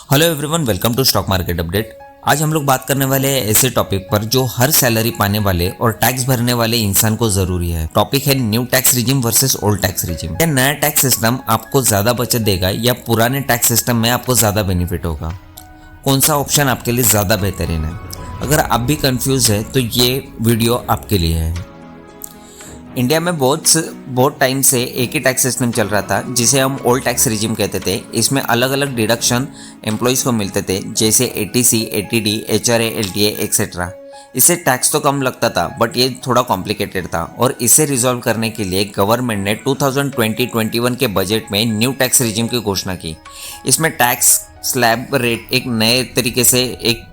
Hello everyone, welcome to stock market update. आज हम लोग बात करने वाले हैं ऐसे टॉपिक पर जो हर सैलरी पाने वाले और टैक्स भरने वाले इंसान को जरूरी है। टॉपिक है new tax regime versus old tax regime. क्या नया टैक्स सिस्टम आपको ज्यादा बचत देगा या पुराने टैक्स सिस्टम में आपको ज्यादा बेनिफिट होगा? कौन सा ऑप्शन आपके लिए ज्यादा बेहतरीन है? अगर आप भी कंफ्यूज है तो ये वीडियो आपके लिए है। इंडिया में बहुत टाइम से एक ही टैक्स सिस्टम चल रहा था जिसे हम ओल्ड टैक्स रिजिम कहते थे। इसमें अलग अलग डिडक्शन एम्प्लॉयज़ को मिलते थे जैसे ATC, ATD, HRA, LTA etcetera. इससे टैक्स तो कम लगता था बट ये थोड़ा कॉम्प्लिकेटेड था और इसे रिजॉल्व करने के लिए गवर्नमेंट ने 2020-21 के बजट में न्यू टैक्स रिजिम की घोषणा की। इसमें टैक्स स्लैब रेट एक नए तरीके से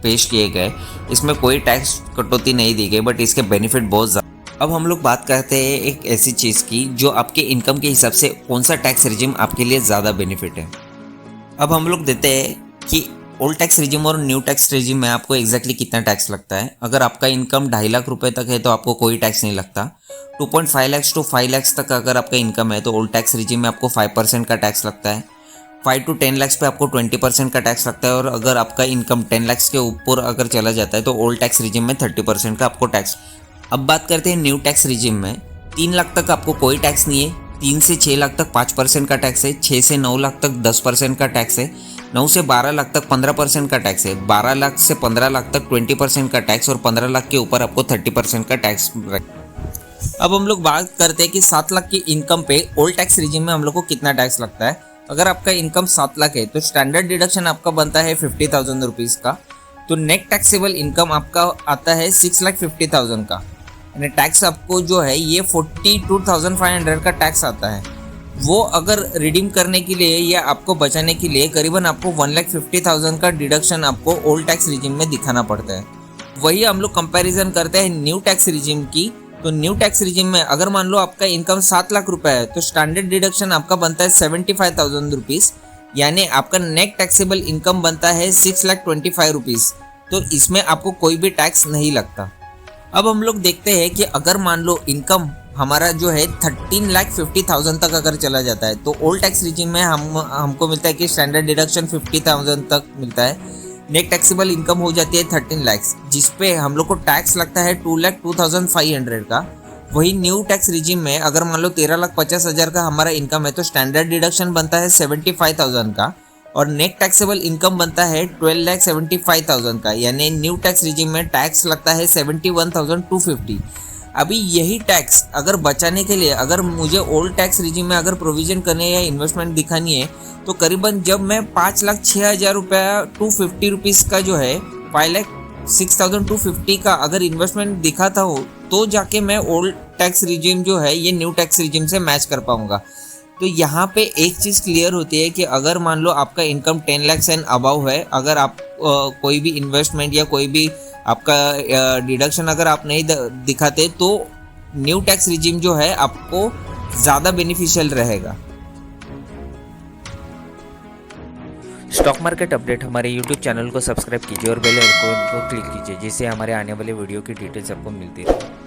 पेश किए गए। इसमें कोई टैक्स कटौती नहीं दी गई बट इसके बेनिफिट बहुत ज़्यादा। अब हम लोग बात करते हैं एक ऐसी चीज़ की जो आपके इनकम के हिसाब से कौन सा टैक्स रिजिम आपके लिए ज़्यादा बेनिफिट है। अब हम लोग देते हैं कि ओल्ड टैक्स रिजिम और न्यू टैक्स रिजिम में आपको एग्जैक्टली कितना टैक्स लगता है। अगर आपका इनकम 2.5 लाख रुपए तक है तो आपको कोई टैक्स नहीं लगता। 2.5 लाख टू 5 लाख तक अगर आपका इनकम है तो ओल्ड टैक्स रिजिम में आपको 5% का टैक्स लगता है। 5 to 10 लाख पे आपको 20% का टैक्स लगता है और अगर आपका इनकम 10 लाख के ऊपर अगर चला जाता है तो ओल्ड टैक्स रिजिम में 30% का आपको टैक्स। अब बात करते हैं न्यू टैक्स रिजिम में। 3 लाख तक आपको कोई टैक्स नहीं है। 3 से 6 लाख तक 5% का टैक्स है। 6 से 9 लाख तक 10% का टैक्स है। 9 से 12 लाख तक 15% का टैक्स है। 12 लाख से 15 लाख तक 20% का टैक्स और 15 लाख के ऊपर आपको 30% का टैक्स। अब हम लोग बात करते हैं कि 7 लाख की इनकम पे ओल्ड टैक्स रिजिम में हम लोग को कितना टैक्स लगता है। अगर आपका इनकम 7 लाख है तो स्टैंडर्ड डिडक्शन आपका बनता है 50,000 रुपीज़ का। तो नेट टैक्सेबल इनकम आपका आता है 6,50,000 का। यानी टैक्स आपको जो है ये 42,500 का टैक्स आता है। वो अगर रिडीम करने के लिए या आपको बचाने के लिए करीबन आपको 1,50,000 का डिडक्शन आपको ओल्ड टैक्स रिजिम में दिखाना पड़ता है। वही हम लोग कंपैरिजन करते हैं न्यू टैक्स रिजिम की। तो न्यू टैक्स रिजिम में अगर मान लो आपका इनकम 7 लाख रुपए है तो स्टैंडर्ड डिडक्शन आपका बनता है 75,000 रुपीज़। यानी आपका नेट टैक्सेबल इनकम बनता है 6,25,000 रुपीज़। तो इसमें आपको कोई भी टैक्स नहीं लगता। अब हम लोग देखते हैं कि अगर मान लो इनकम हमारा जो है 13,50,000 तक अगर चला जाता है तो ओल्ड टैक्स रिजिम में हमको मिलता है कि स्टैंडर्ड डिडक्शन 50,000 तक मिलता है। नेट टैक्सेबल इनकम हो जाती है 13 लाख, जिसपे हम लोग को टैक्स लगता है 2,02,500 का। वही न्यू टैक्स रिजिम में अगर मान लो 13,50,000 का हमारा इनकम है तो स्टैंडर्ड डिडक्शन बनता है 75,000 का और नेट टैक्सेबल इनकम बनता है 12,75,000 का। यानी न्यू टैक्स रिजिम में टैक्स लगता है 71,250। अभी यही टैक्स अगर बचाने के लिए अगर मुझे ओल्ड टैक्स रिजिम में अगर प्रोविजन करने या इन्वेस्टमेंट दिखानी है तो करीबन जब मैं 5,06,000 रुपया 250 रुपीज़ का जो है 5,06,250 का अगर इन्वेस्टमेंट दिखाता हूँ तो जाके मैं ओल्ड टैक्स रिजिम जो है ये न्यू टैक्स रिजिम से मैच कर पाऊँगा। तो यहाँ पे एक चीज़ क्लियर होती है कि अगर मान लो आपका इनकम 10 लाख एंड अबव है, अगर आप कोई भी इन्वेस्टमेंट या कोई भी आपका डिडक्शन अगर आप नहीं दिखाते तो न्यू टैक्स रिजिम जो है आपको ज़्यादा बेनिफिशियल रहेगा। स्टॉक मार्केट अपडेट हमारे यूट्यूब चैनल को सब्सक्राइब कीजिए और बेल आइकन को क्लिक कीजिए जिससे हमारे आने वाले वीडियो की डिटेल्स आपको मिलती रहे।